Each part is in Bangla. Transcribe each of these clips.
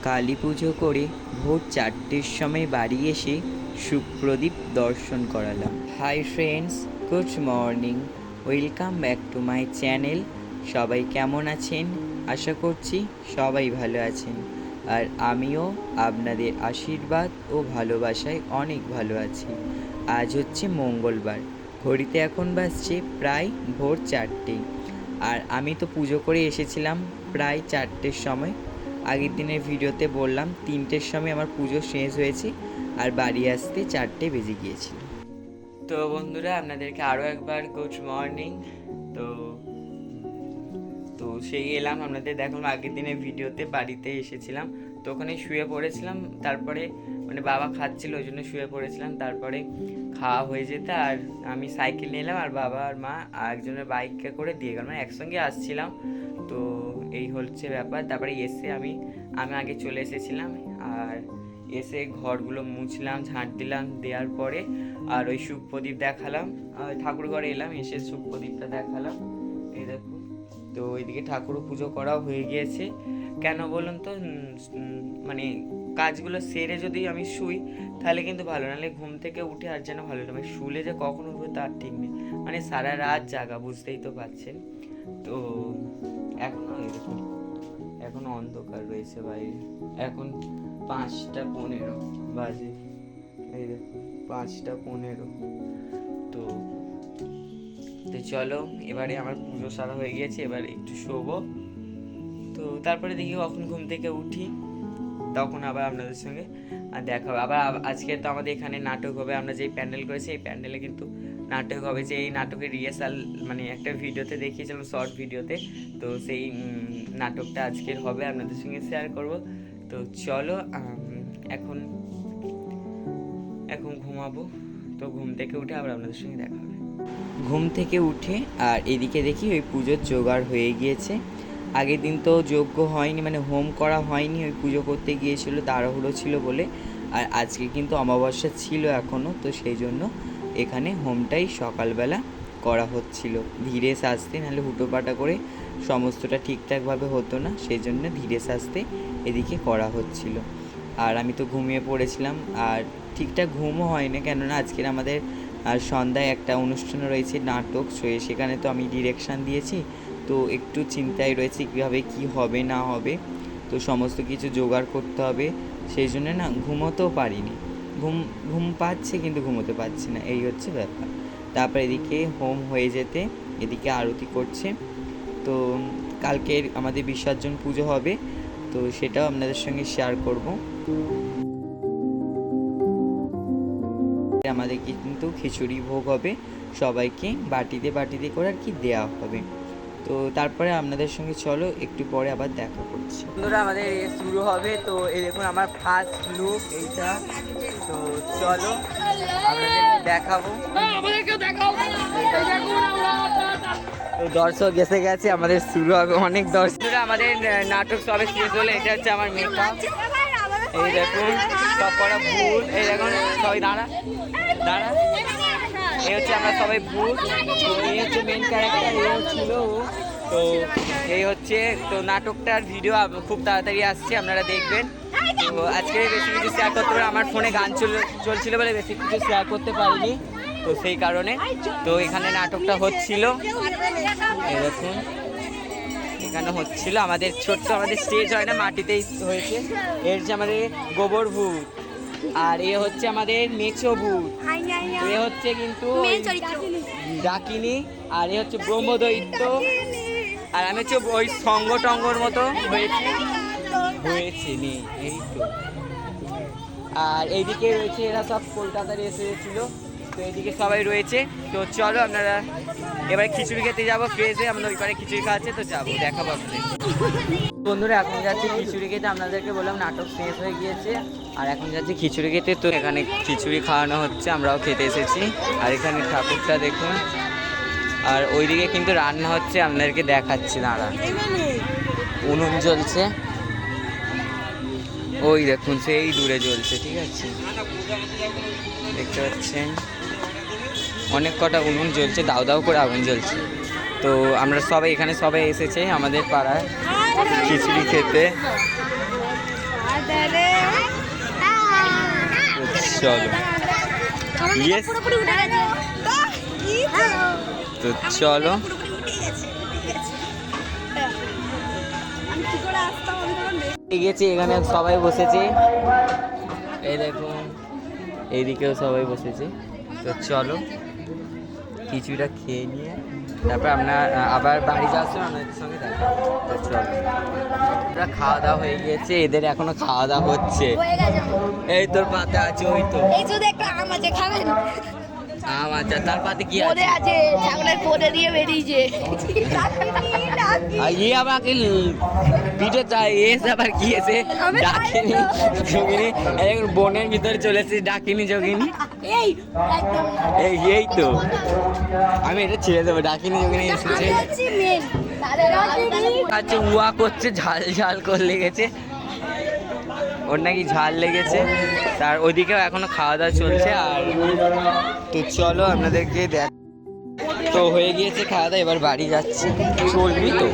কালী পুজো করে ভোর 4টের সময় বাড়ি এসে সুপ্রদীপ দর্শন করালাম। Hi friends, good morning, welcome back to my channel. সবাই কেমন আছেন? আশা করছি সবাই ভালো আছেন, আর আমিও আপনাদের আশীর্বাদ ও ভালোবাসায় অনেক ভালো আছি। আজ হচ্ছে মঙ্গলবার, ঘড়িতে এখন বাজছে প্রায় ভোর 4টে, আর আমি তো পুজো করে এসেছিলাম প্রায় 4টের সময়। আগের দিনের ভিডিওতে বললাম 3টের সময় আমার পুজো শেষ হয়েছে, আর বাড়ি আসতে 4টে বেজে গিয়েছিল। তো বন্ধুরা, আপনাদেরকে আরও একবার গুড মর্নিং। তো তো সেই এলাম, আপনাদের দেখলাম আগের দিনের ভিডিওতে বাড়িতে এসেছিলাম, তো ওখানে শুয়ে পড়েছিলাম। তারপরে বাবা খাচ্ছিল, ওই জন্য শুয়ে পড়েছিলাম। তারপরে খাওয়া হয়ে যেতে আর আমি সাইকেল নিলাম, আর বাবা আর মা একজনের বাইকে করে দিয়ে গেল, একসঙ্গে আসছিলাম। তো এই হচ্ছে ব্যাপার। তারপরে এসে আমি আগে চলে এসেছিলাম, আর এসে ঘরগুলো মুছলাম, ঝাঁট দিলাম, দেওয়ার পরে আর ওই শুক প্রদীপ দেখালাম। ঠাকুর ঘরে এলাম, এসে শুক প্রদীপটা দেখালাম। এই দেখুন, তো ওইদিকে ঠাকুর পুজো করাও হয়ে গিয়েছে। কেন বলুন তো, কাজগুলো সেরে যদি আমি শুই তাহলে কিন্তু ভালো, নাহলে ঘুম থেকে উঠে আর যেন ভালো লাগে। শুলে যে কখন উঠবে তার ঠিক নেই, সারা রাত জাগা, বুঝতেই তো পারছেন। তো এখনো অন্ধকার রয়েছে বাইরে, এখন 5টা 15 বাজে। এই দেখুন 5টা 15। তো চলো, এবারে আমার পুজো সারা হয়ে গিয়েছে, এবার একটু শোবো। তো তারপরে দেখি কখন ঘুম থেকে উঠি, তখন আবার আপনাদের সঙ্গে দেখা হবে। আবার আজকে তো আমাদের এখানে নাটক হবে, আমরা যেই প্যান্ডেল করেছি এই প্যান্ডেলে কিন্তু নাটক হবে। যে এই নাটকের রিহার্সাল একটা ভিডিওতে দেখিয়েছিলাম, শর্ট ভিডিওতে। তো সেই নাটকটা আজকের হবে, আপনাদের সঙ্গে শেয়ার করব। তো চলো, এখন ঘুমাবো। তো ঘুম থেকে উঠে আবার আপনাদের সঙ্গে দেখা হবে। ঘুম থেকে উঠে আর এদিকে দেখি ওই পুজোর জোগাড় হয়ে গিয়েছে। আগের দিন তো যজ্ঞ হয়নি, হোম করা হয়নি, ওই পুজো করতে গিয়েছিল, তাড়াহুড়ো ছিল বলে। আর আজকে কিন্তু অমাবস্যা ছিল এখনও, তো সেই জন্য এখানে হোমটাই সকালবেলা করা হচ্ছিল ধীরে সাজতে, নাহলে হুটোপাটা করে সমস্তটা ঠিকঠাকভাবে হতো না, সেই জন্য ধীরে সাজতে এদিকে করা হচ্ছিল। আর আমি তো ঘুমিয়ে পড়েছিলাম, আর ঠিকঠাক ঘুমও হয় না, কেননা আজকের আমাদের সন্ধ্যায় একটা অনুষ্ঠান রয়েছে, নাটক। সেখানে তো আমি ডিরেকশান দিয়েছি, তো একটু চিন্তায় রয়েছে কীভাবে কী হবে না হবে, তো সমস্ত কিছু জোগাড় করতে হবে। সেই জন্য না ঘুমোতেও পারিনি, ঘুম পাচ্ছে কিন্তু ঘুমোতে পারছি না, এই হচ্ছে ব্যাপার। তারপর এদিকে হোম হয়ে যেতে এদিকে আরতি করছে। তো কালকের আমাদের বিসর্জন পুজো হবে, তো সেটাও আপনাদের সঙ্গে শেয়ার করব। আমাদের কিন্তু খিচুড়ি ভোগ হবে, সবাইকে বাটিতে বাটিতে করে আর কি দেওয়া হবে। তো তারপরে আপনাদের সঙ্গে চলো একটু পরে আবার দেখা করছি। বন্ধুরা, আমাদের শুরু হবে। তো এই দেখুন আমার ফার্স্ট লুক এইটা। তো চলো আপনাদের দেখাবো। তো দর্শক এসে গেছে, আমাদের শুরু হবে, অনেক দর্শকরা। আমাদের নাটক সবে শেষ হলে, এটা হচ্ছে আমার মেকআপ। এই দেখুন সব করা ভূত, এই দেখুন সবাই দাঁড়া, এই হচ্ছে আমরা সবাই ভূত। তো এই হচ্ছে মেন ক্যারেক্টার, এই হচ্ছিল। তো এই হচ্ছে, তো নাটকটার ভিডিও খুব তাড়াতাড়ি আসছে, আপনারা দেখবেন। তো আজকে বেশি কিছু শেয়ার করতে পারি, আমার ফোনে গান চলছিল বলে বেশি কিছু শেয়ার করতে পারিনি, তো সেই কারণে। তো এখানে নাটকটা হচ্ছিল, এই দেখুন এখানে হচ্ছিল। আমাদের ছোট্ট, আমাদের স্টেজ হয় না, মাটিতেই হয়েছে। এর হচ্ছে আমাদের গোবর ভূত, আর এ হচ্ছে আমাদের মেছো ভূত, এ হচ্ছে কিন্তু ডাকিনী, আর এ হচ্ছে ব্রহ্মদৈত্য, আর আমি হচ্ছে ওই সঙ্গ টঙ্গর মতো হয়েছে নি, এই তো। আর এইদিকে রয়েছে, এরা সব কলকাতার এসেছিল, তো এইদিকে সবাই রয়েছে। তো চলো আপনারা এবারে খিচুড়ি খেতে যাবো, ফ্রেশ হয়ে আমরা ওই পারে খিচুড়ি খাওয়াচ্ছে, তো যাবো, দেখাবো আপনাদের। বন্ধুরা, এখন যাচ্ছি খিচুড়ি খেতে, আপনাদেরকে বললাম নাটক শেষ হয়ে গিয়েছে, আর এখন যাচ্ছি খিচুড়ি খেতে। তো এখানে খিচুড়ি খাওয়ানো হচ্ছে, আমরাও খেতে এসেছি। আর এখানে ঠাকুরটা দেখুন, আর ওইদিকে কিন্তু রান্না হচ্ছে, আপনাদেরকে দেখাচ্ছি, দাঁড়া, উনুন জ্বলছে, ওই দেখুন সেই দূরে জ্বলছে, ঠিক আছে, দেখতে পাচ্ছেন অনেক কটা উনুন জ্বলছে, দাও দাও করে আগুন জ্বলছে। তো আমরা সবাই এখানে সবাই এসেছে আমাদের পাড়ায় খিচুড়ি খেতে। চলো Yes. তো চলো গেছি, এখানে সবাই বসেছে, এই দেখুন এইদিকেও সবাই বসেছে। তো চলো কিছুটা খেয়ে নিয়ে তারপর আমরা আবার বাড়ি যাওয়ার সময় আপনাদের সঙ্গে দেখা। তো চলো আমরা খাওয়া দাওয়া হয়ে গিয়েছে, এদের এখনো খাওয়া দাওয়া হচ্ছে। এই তোর পাতে আছে, ওই তো আম আছে, তার পাতে কি আছে? ছাগলের পোদে দিয়ে বেরিয়েছে। আর ये আমাকে পিঠে চাই, এসে আবার কি এসে ডাকিনি যোগিনী, এখন বনের ভিতরে চলেছে ডাকিনি যোগিনী। এই একদম এই তো আমি এটা ছেড়ে দেবো, ডাকিনি যোগিনী এসেছে। আচ্ছা উয়া করছে, ঝাল ঝাল করে লেগেছে, ওর নাকি ঝাল লেগেছে। তার ওদিকেও এখনো খাওয়া দাওয়া চলছে। আর তো চলো আপনাদেরকে দেখ, তো হয়ে গিয়েছে খাওয়া দাওয়া, এবার বাড়ি যাচ্ছি। চলবি তো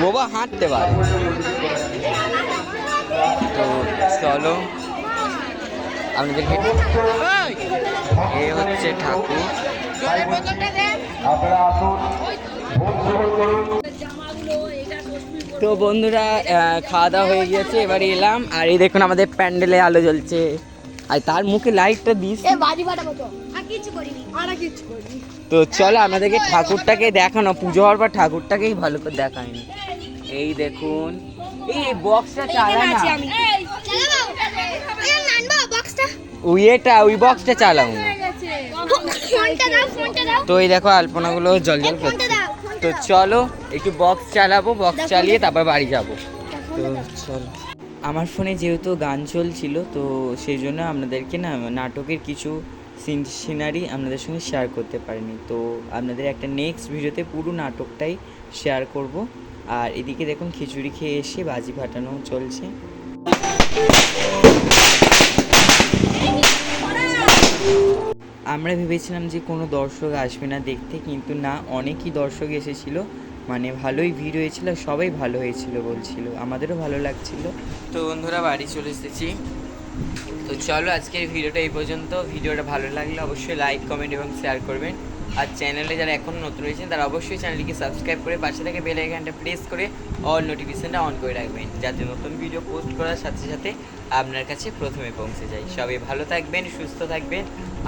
বাবা, হাঁটতে পারে। তো চলো আপনাদেরকে, এ হচ্ছে ঠাকুর। তো বন্ধুরা খাওয়া দাওয়া হয়ে গিয়েছে, এবারে এলাম। আর এই দেখুন আমাদের প্যান্ডেলে আলো জ্বলছে, আর তার মুখে লাইটটা দিস। তো চলো আমাদেরকে ঠাকুরটাকে দেখানো, পুজো হওয়ার পর ঠাকুরটাকেই ভালো করে দেখায়নি। এই দেখুন, এই বক্সটা চালা না, ওই বক্সটা চালাও না। তো এই দেখো আলপনাগুলো জল জল করছে। তো চলো একটু বক্স চালাবো, বক্স চালিয়ে তারপর বাড়ি যাব। তো চলো, আমার ফোনে যেহেতু গান চলছিল, তো সেই জন্য আপনাদেরকে না নাটকের কিছু সিনারি আপনাদের সঙ্গে শেয়ার করতে পারিনি। তো আপনাদের একটা নেক্সট ভিডিওতে পুরো নাটকটাই শেয়ার করব। আর এদিকে দেখুন খিচুড়ি খেয়ে এসে বাজি ফাটানো চলছে। আমরা ভেবেছিলাম যে কোনো দর্শক আসবে না দেখতে, কিন্তু না, অনেকই দর্শক এসেছিলো, মানে ভালোই ভিড় হয়েছিল, সবাই ভালো হয়েছিল বলছিল, আমাদেরও ভালো লাগছিল। তো বন্ধুরা বাড়ি চলে এসেছি। তো চলো আজকের ভিডিওটা এই পর্যন্ত। ভিডিওটা ভালো লাগলে অবশ্যই লাইক, কমেন্ট এবং শেয়ার করবেন। আর চ্যানেলে যারা এখনও নতুন রয়েছেন তারা অবশ্যই চ্যানেলটিকে সাবস্ক্রাইব করে পাশে থেকে বেল আইকনটা প্রেস করে অল নোটিফিকেশনটা অন করে রাখবেন, যাতে নতুন ভিডিও পোস্ট করার সাথে সাথে আপনার কাছে প্রথমে পৌঁছে যায়। সবাই ভালো থাকবেন, সুস্থ থাকবেন,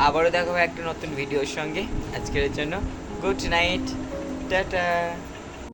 আবারও দেখা হবে একটা নতুন ভিডিওর সঙ্গে। আজকের জন্য গুড নাইট, টাটা।